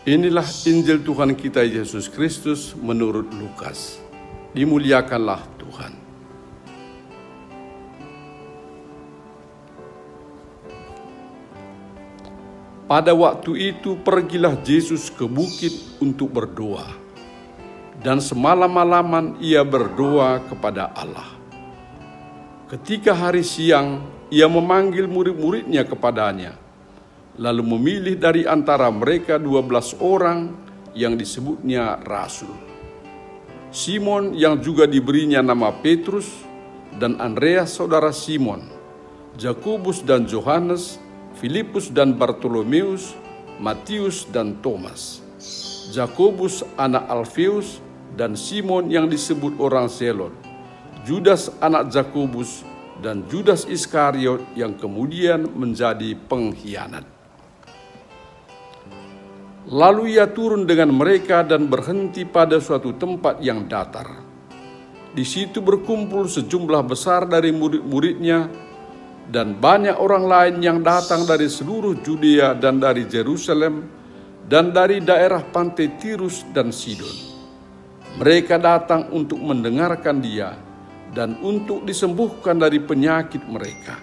Inilah Injil Tuhan kita Yesus Kristus menurut Lukas. Dimuliakanlah Tuhan. Pada waktu itu pergilah Yesus ke bukit untuk berdoa. Dan semalam-malaman ia berdoa kepada Allah. Ketika hari siang, ia memanggil murid-muridnya kepadanya, lalu memilih dari antara mereka 12 orang yang disebutnya rasul. Simon yang juga diberinya nama Petrus, dan Andreas saudara Simon, Yakobus dan Yohanes, Filipus dan Bartolomeus, Matius dan Thomas, Yakobus anak Alfeus, dan Simon yang disebut orang Zelot, Judas anak Yakobus, dan Judas Iskariot yang kemudian menjadi pengkhianat. Lalu ia turun dengan mereka dan berhenti pada suatu tempat yang datar. Di situ berkumpul sejumlah besar dari murid-muridnya dan banyak orang lain yang datang dari seluruh Judea dan dari Yerusalem dan dari daerah pantai Tirus dan Sidon. Mereka datang untuk mendengarkan dia dan untuk disembuhkan dari penyakit mereka.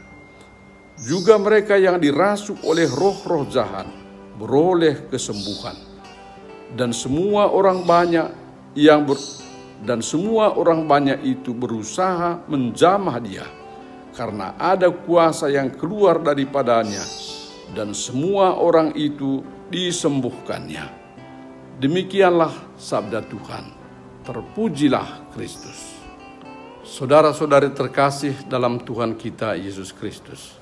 Juga mereka yang dirasuk oleh roh-roh jahat beroleh kesembuhan. Dan semua orang banyak itu berusaha menjamah dia, karena ada kuasa yang keluar daripadanya, dan semua orang itu disembuhkannya. Demikianlah sabda Tuhan. Terpujilah Kristus. Saudara-saudari terkasih dalam Tuhan kita Yesus Kristus,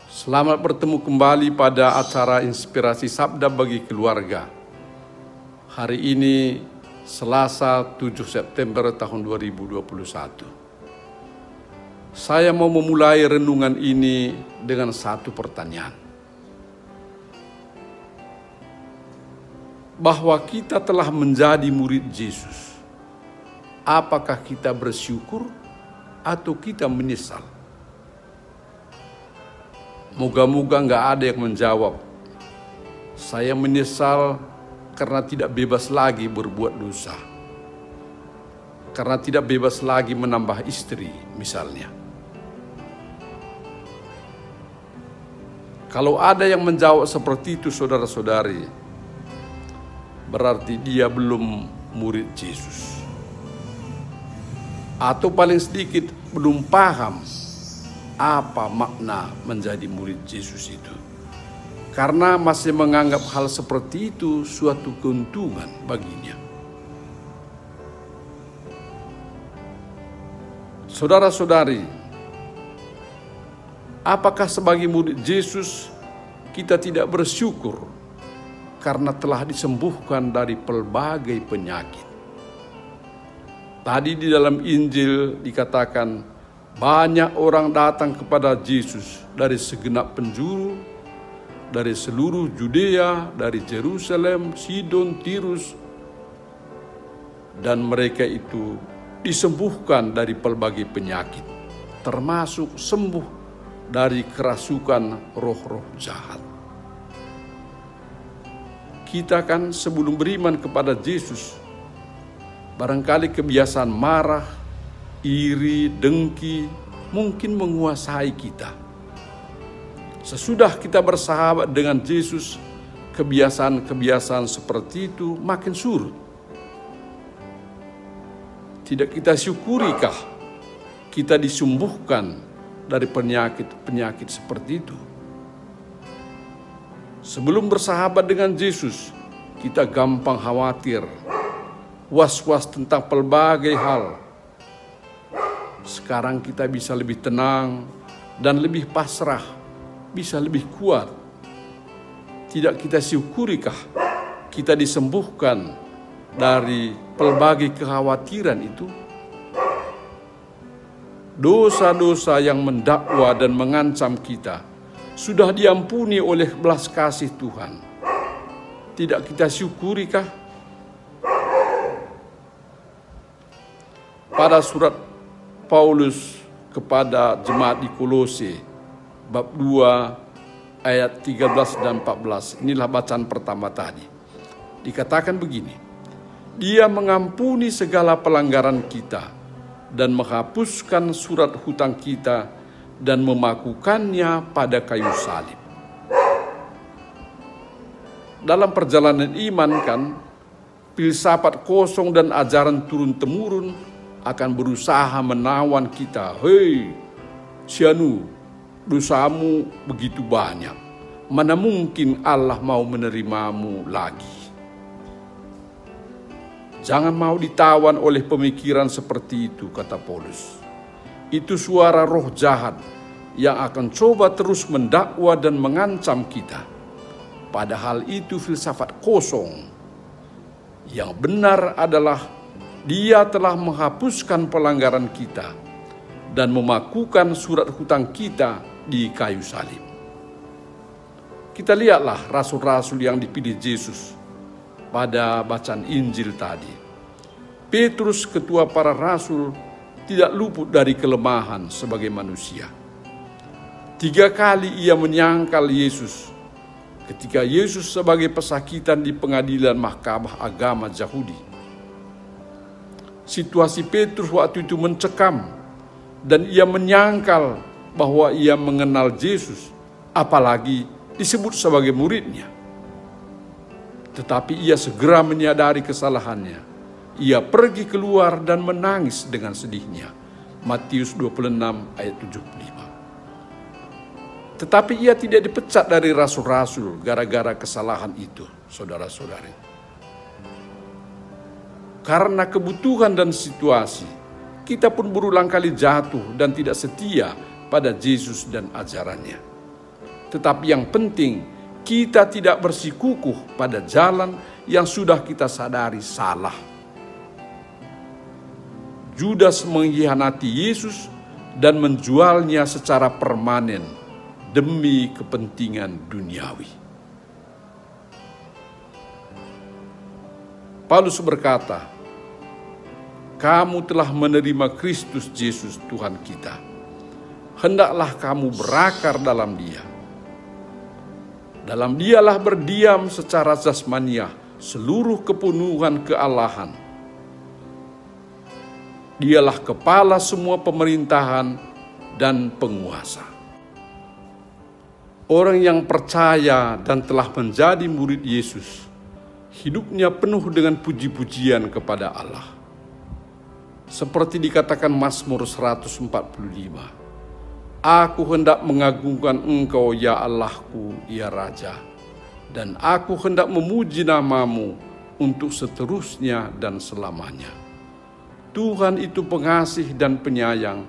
selamat bertemu kembali pada acara Inspirasi Sabda bagi Keluarga. Hari ini Selasa 7 September tahun 2021. Saya mau memulai renungan ini dengan satu pertanyaan. Bahwa kita telah menjadi murid Yesus, apakah kita bersyukur atau kita menyesal? Moga-moga nggak ada yang menjawab, saya menyesal karena tidak bebas lagi berbuat dosa, karena tidak bebas lagi menambah istri misalnya. Kalau ada yang menjawab seperti itu saudara-saudari, berarti dia belum murid Yesus. Atau paling sedikit belum paham apa makna menjadi murid Yesus itu. Karena masih menganggap hal seperti itu suatu keuntungan baginya. Saudara-saudari, apakah sebagai murid Yesus kita tidak bersyukur karena telah disembuhkan dari pelbagai penyakit? Tadi di dalam Injil dikatakan banyak orang datang kepada Yesus dari segenap penjuru, dari seluruh Judea, dari Yerusalem, Sidon, Tirus, dan mereka itu disembuhkan dari pelbagai penyakit, termasuk sembuh dari kerasukan roh-roh jahat. Kita kan sebelum beriman kepada Yesus, barangkali kebiasaan marah, iri, dengki mungkin menguasai kita. Sesudah kita bersahabat dengan Yesus, kebiasaan-kebiasaan seperti itu makin surut. Tidak kita syukurikah kita disembuhkan dari penyakit-penyakit seperti itu? Sebelum bersahabat dengan Yesus, kita gampang khawatir, was-was tentang pelbagai hal. Sekarang kita bisa lebih tenang dan lebih pasrah, bisa lebih kuat. Tidak kita syukurikah kita disembuhkan dari pelbagai kekhawatiran itu? Dosa-dosa yang mendakwa dan mengancam kita sudah diampuni oleh belas kasih Tuhan. Tidak kita syukurikah? Pada surat Paulus kepada jemaat di Kolose, bab 2 ayat 13 dan 14. Inilah bacaan pertama tadi. Dikatakan begini, Dia mengampuni segala pelanggaran kita dan menghapuskan surat hutang kita dan memakukannya pada kayu salib. Dalam perjalanan iman kan, filsafat kosong dan ajaran turun-temurun akan berusaha menawan kita. Hei, Sianu, dosamu begitu banyak. Mana mungkin Allah mau menerimamu lagi? Jangan mau ditawan oleh pemikiran seperti itu, kata Paulus. Itu suara roh jahat yang akan coba terus mendakwa dan mengancam kita. Padahal itu filsafat kosong. Yang benar adalah Dia telah menghapuskan pelanggaran kita dan memakukan surat hutang kita di kayu salib. Kita lihatlah rasul-rasul yang dipilih Yesus pada bacaan Injil tadi. Petrus, ketua para rasul, tidak luput dari kelemahan sebagai manusia. 3 kali ia menyangkal Yesus ketika Yesus sebagai pesakitan di pengadilan Mahkamah Agama Yahudi. Situasi Petrus waktu itu mencekam dan ia menyangkal bahwa ia mengenal Yesus, apalagi disebut sebagai muridnya. Tetapi ia segera menyadari kesalahannya. Ia pergi keluar dan menangis dengan sedihnya. Matius 26 ayat 75. Tetapi ia tidak dipecat dari rasul-rasul gara-gara kesalahan itu, saudara-saudari. Karena kebutuhan dan situasi, kita pun berulang kali jatuh dan tidak setia pada Yesus dan ajarannya. Tetapi yang penting, kita tidak bersikukuh pada jalan yang sudah kita sadari salah. Judas mengkhianati Yesus dan menjualnya secara permanen demi kepentingan duniawi. Paulus berkata, kamu telah menerima Kristus Yesus Tuhan kita. Hendaklah kamu berakar dalam Dia. Dalam Dialah berdiam secara jasmaniah seluruh kepenuhan kealahan. Dialah kepala semua pemerintahan dan penguasa. Orang yang percaya dan telah menjadi murid Yesus, hidupnya penuh dengan puji-pujian kepada Allah. Seperti dikatakan Mazmur 145, aku hendak mengagungkan Engkau ya Allahku, ya Raja, dan aku hendak memuji nama-Mu untuk seterusnya dan selamanya. Tuhan itu pengasih dan penyayang,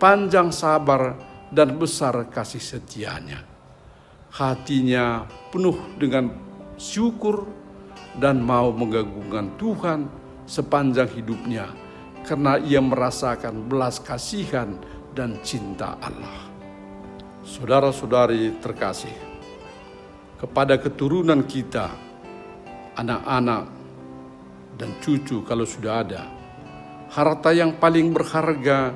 panjang sabar dan besar kasih setianya. Hatinya penuh dengan syukur dan mau mengagungkan Tuhan sepanjang hidupnya, karena ia merasakan belas kasihan dan cinta Allah. Saudara-saudari terkasih, kepada keturunan kita, anak-anak dan cucu kalau sudah ada, harta yang paling berharga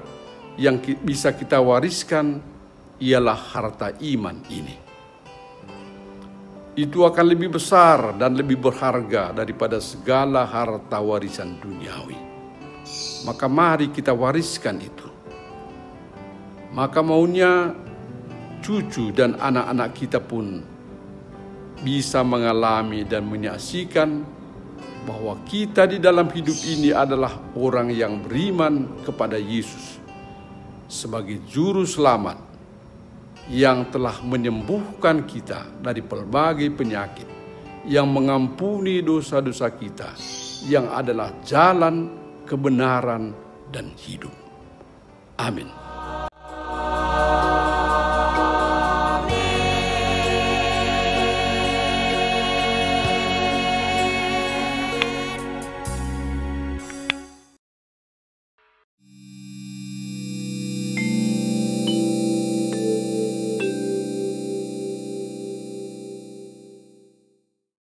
yang bisa kita wariskan ialah harta iman ini. Itu akan lebih besar dan lebih berharga daripada segala harta warisan duniawi. Maka mari kita wariskan itu. Maka maunya cucu dan anak-anak kita pun bisa mengalami dan menyaksikan bahwa kita di dalam hidup ini adalah orang yang beriman kepada Yesus sebagai juru selamat yang telah menyembuhkan kita dari berbagai penyakit, yang mengampuni dosa-dosa kita, yang adalah jalan kebenaran dan hidup. Amin.